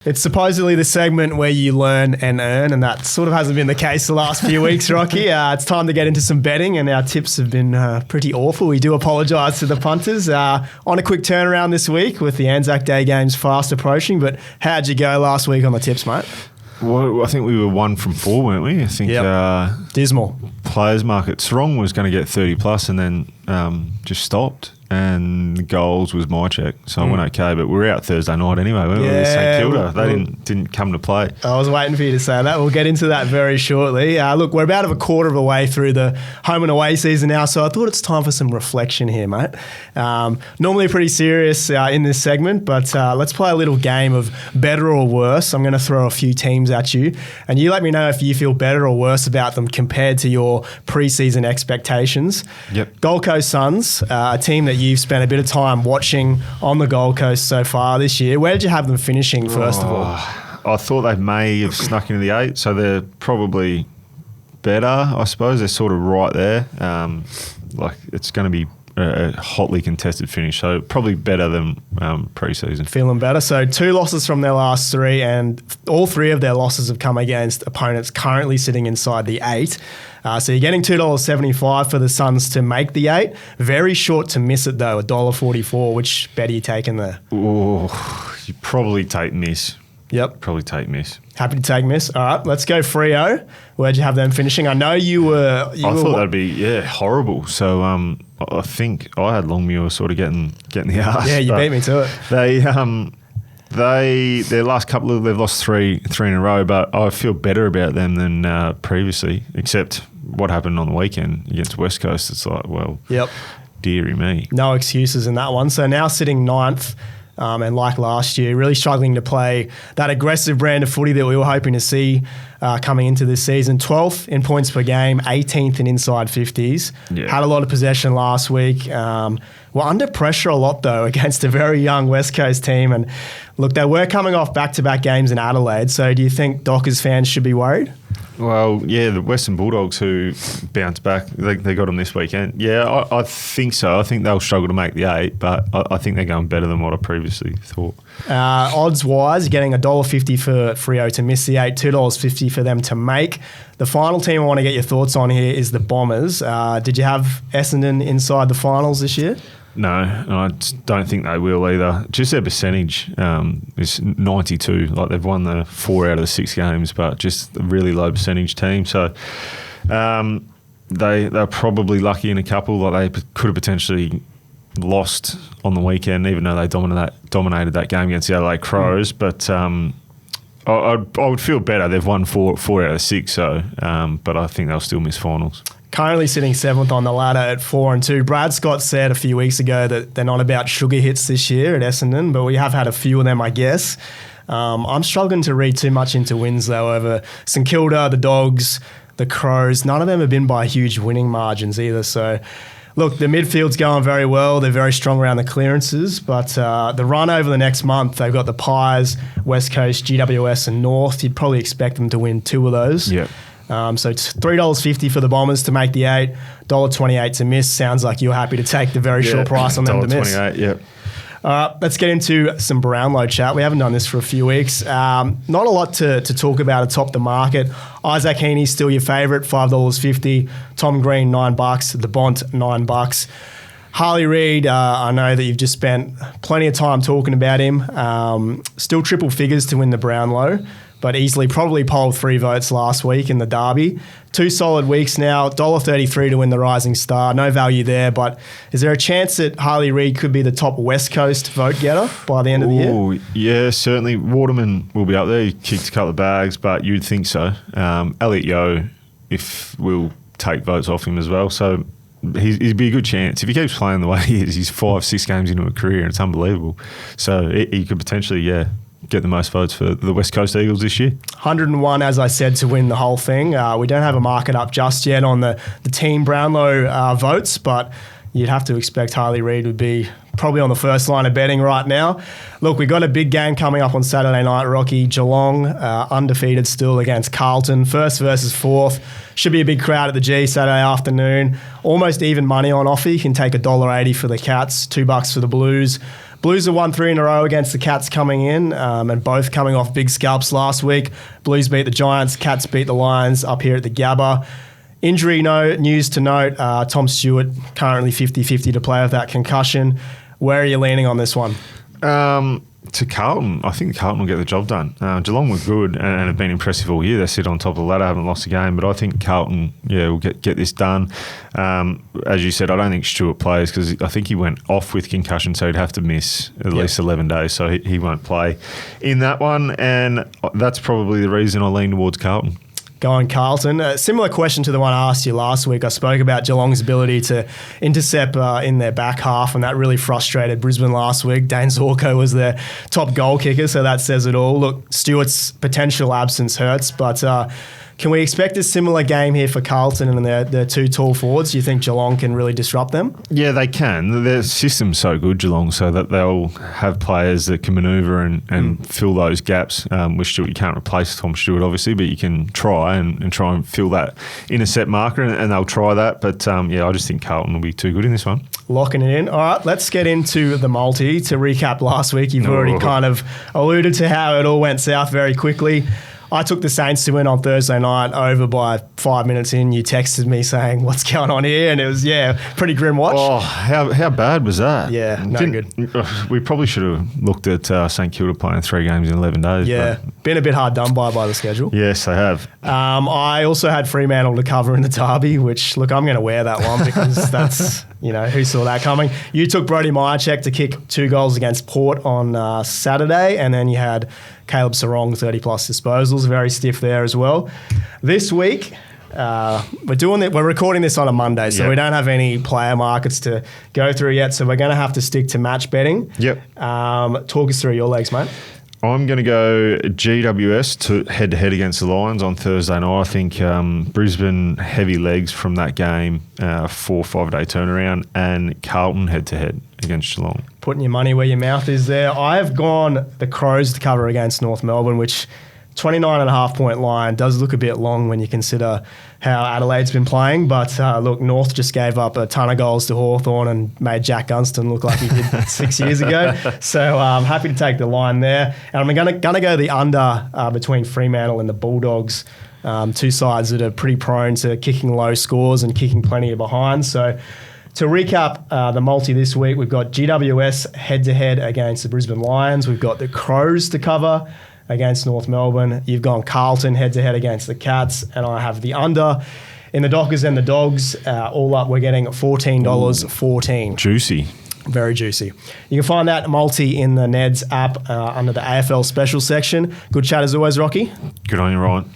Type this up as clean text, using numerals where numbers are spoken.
It's supposedly the segment where you learn and earn, and that sort of hasn't been the case the last few weeks, Rocky. It's time to get into some betting, and our tips have been pretty awful. We do apologise to the punters. On a quick turnaround this week with the Anzac Day games fast approaching, but how'd you go last week on the tips, mate? Well, I think we were 1 from 4, weren't we? I think dismal. Players market. Strong was going to get 30 plus and then just stopped. And the goals was my check, so I went okay. But we were out Thursday night anyway, weren't we? With St Kilda. They didn't come to play. I was waiting for you to say that. We'll get into that very shortly. Look, we're about a quarter of the way through the home and away season now, so I thought it's time for some reflection here, mate. Normally pretty serious in this segment, but let's play a little game of better or worse. I'm going to throw a few teams at you, and you let me know if you feel better or worse about them compared to your preseason expectations. Yep. Gold Coast Suns, a team that you've spent a bit of time watching on the Gold Coast so far this year. Where did you have them finishing, first of all? I thought they may have snuck into the 8, so they're probably better, I suppose. They're sort of right there. It's going to be a hotly contested finish, so probably better than pre-season. Feeling better. So 2 losses from their last 3, and all 3 of their losses have come against opponents currently sitting inside the 8. So you're getting $2.75 for the Suns to make the 8. Very short to miss it though, $1.44. Which bet are you taking there? Oh, you probably take miss. Yep. Probably take miss. Happy to take miss. All right, let's go Freo. Where'd you have them finishing? I know you were... I thought that'd be, horrible. So I think I had Longmuir sort of getting the arse. Yeah, you beat me to it. Their last couple of, they've lost three in a row, but I feel better about them than previously, except what happened on the weekend against West Coast. It's like, well, dearie me. No excuses in that one. So now sitting 9th, and like last year, really struggling to play that aggressive brand of footy that we were hoping to see coming into this season. 12th in points per game, 18th in inside 50s. Yeah. Had a lot of possession last week. Were under pressure a lot, though, against a very young West Coast team. And look, they were coming off back-to-back games in Adelaide. So do you think Dockers fans should be worried? Well, yeah, the Western Bulldogs who bounced back, they got them this weekend. Yeah, I think so. I think they'll struggle to make the 8, but I think they're going better than what I previously thought. Odds-wise, you're getting $1.50 for Freo to miss the 8, $2.50 for them to make. The final team I want to get your thoughts on here is the Bombers. Did you have Essendon inside the finals this year? No, I don't think they will either. Just their percentage is 92. Like they've won the 4 out of the 6 games, but just a really low percentage team. So they're probably lucky in a couple. Like they could have potentially lost on the weekend, even though they dominated that game against the Adelaide Crows. But I would feel better. They've won 4 out of 6. So, but I think they'll still miss finals. Currently sitting 7th on the ladder at 4-2. Brad Scott said a few weeks ago that they're not about sugar hits this year at Essendon, but we have had a few of them, I guess. I'm struggling to read too much into wins, though, over St Kilda, the Dogs, the Crows. None of them have been by huge winning margins either. So, look, the midfield's going very well. They're very strong around the clearances, but the run over the next month, they've got the Pies, West Coast, GWS and North. You'd probably expect them to win 2 of those. Yeah. So it's $3.50 for the Bombers to make the 8, $1.28 to miss. Sounds like you're happy to take the very short price on them to miss. $1.28, yep. Let's get into some Brownlow chat. We haven't done this for a few weeks. Not a lot to talk about atop the market. Isaac Heaney's still your favourite, $5.50. Tom Green, $9. The Bont, $9. Harley Reid, I know that you've just spent plenty of time talking about him. Still triple figures to win the Brownlow, but easily probably polled 3 votes last week in the Derby. 2 solid weeks now, $1.33 to win the Rising Star. No value there, but is there a chance that Harley Reid could be the top West Coast vote getter by the end of the year? Yeah, certainly. Waterman will be up there. He kicked a couple of bags, but you'd think so. Elliot Yeo, will take votes off him as well. So he'd be a good chance. If he keeps playing the way he is, he's 5-6 games into a career, and it's unbelievable. So he could potentially, get the most votes for the West Coast Eagles this year. 101, as I said, to win the whole thing. We don't have a market up just yet on the team Brownlow votes, but you'd have to expect Harley Reid would be probably on the first line of betting right now. Look, we've got a big game coming up on Saturday night, Rocky. Geelong, undefeated still against Carlton. 1st versus 4th. Should be a big crowd at the G Saturday afternoon. Almost even money on offer. You can take $1.80 for the Cats, $2 for the Blues. Blues have won 3 in a row against the Cats coming in, and both coming off big scalps last week. Blues beat the Giants, Cats beat the Lions up here at the Gabba. Injury news to note, Tom Stewart currently 50-50 to play with that concussion. Where are you leaning on this one? To Carlton. I think Carlton will get the job done. Geelong were good and have been impressive all year. They sit on top of the ladder, haven't lost a game, but I think Carlton, will get this done. As you said, I don't think Stewart plays because I think he went off with concussion, so he'd have to miss at least 11 days, so he won't play in that one, and that's probably the reason I lean towards Carlton. Going Carlton. A similar question to the one I asked you last week. I spoke about Geelong's ability to intercept in their back half, and that really frustrated Brisbane last week. Dane Zorko was their top goal kicker, so that says it all. Look, Stewart's potential absence hurts, but can we expect a similar game here for Carlton and their 2 tall forwards? Do you think Geelong can really disrupt them? Yeah, they can. Their system's so good, Geelong, so that they'll have players that can manoeuvre and fill those gaps. With Stewart, you can't replace Tom Stewart, obviously, but you can try and try and fill that intercept marker, and they'll try that. But, I just think Carlton will be too good in this one. Locking it in. All right, let's get into the multi. To recap last week, you've already kind of alluded to how it all went south very quickly. I took the Saints to win on Thursday night over by 5 minutes in. You texted me saying, what's going on here? And it was, pretty grim watch. Oh, how bad was that? Yeah, good. We probably should have looked at St Kilda playing 3 games in 11 days. Yeah, been a bit hard done by the schedule. Yes, they have. I also had Fremantle to cover in the derby, which, look, I'm going to wear that one because that's, who saw that coming? You took Brody Myercheck to kick 2 goals against Port on Saturday, and then you had Caleb Sarong, 30-plus disposals, very stiff there as well. This week, we're recording this on a Monday, so we don't have any player markets to go through yet, so we're going to have to stick to match betting. Yep. Talk us through your legs, mate. I'm going to go GWS to head-to-head against the Lions on Thursday night. I think Brisbane heavy legs from that game, 4-5 day turnaround, and Carlton head-to-head against Geelong. Putting your money where your mouth is there. I've gone the Crows to cover against North Melbourne, which 29.5 point line does look a bit long when you consider how Adelaide's been playing. But look, North just gave up a ton of goals to Hawthorn and made Jack Gunston look like he did 6 years ago. So I'm happy to take the line there. And I'm going to go the under between Fremantle and the Bulldogs. 2 sides that are pretty prone to kicking low scores and kicking plenty of behind. So to recap the multi this week, we've got GWS head-to-head against the Brisbane Lions. We've got the Crows to cover against North Melbourne. You've gone Carlton head-to-head against the Cats, and I have the under in the Dockers and the Dogs. All up, we're getting $14.14. Juicy. Very juicy. You can find that multi in the Neds app under the AFL special section. Good chat as always, Rocky. Good on you, Ryan.